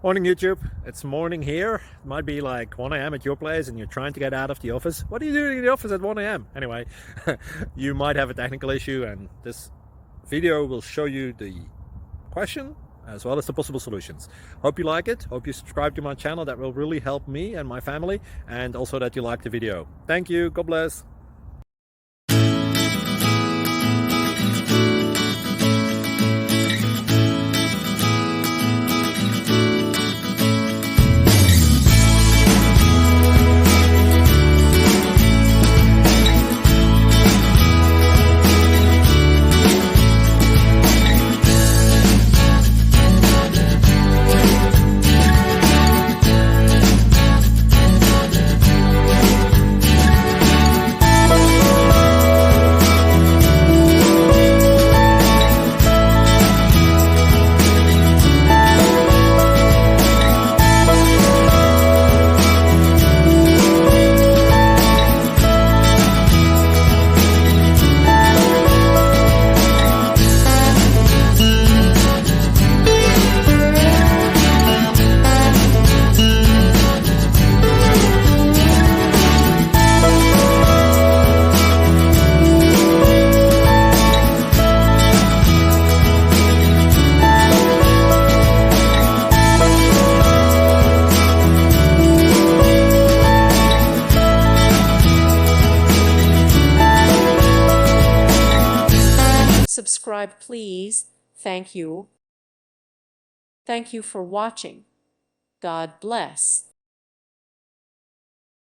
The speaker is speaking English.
Morning YouTube, it's morning here. It might be like 1 a.m. at your place and you're trying to get out of the office. What are you doing in the office at 1 a.m.? Anyway, you might have a technical issue and this video will show you the question as well as the possible solutions. Hope you like it, hope you subscribe to my channel. That will really help me and my family, and also that you like the video. Thank you, God bless. Subscribe, please. Thank you. Thank you for watching. God bless.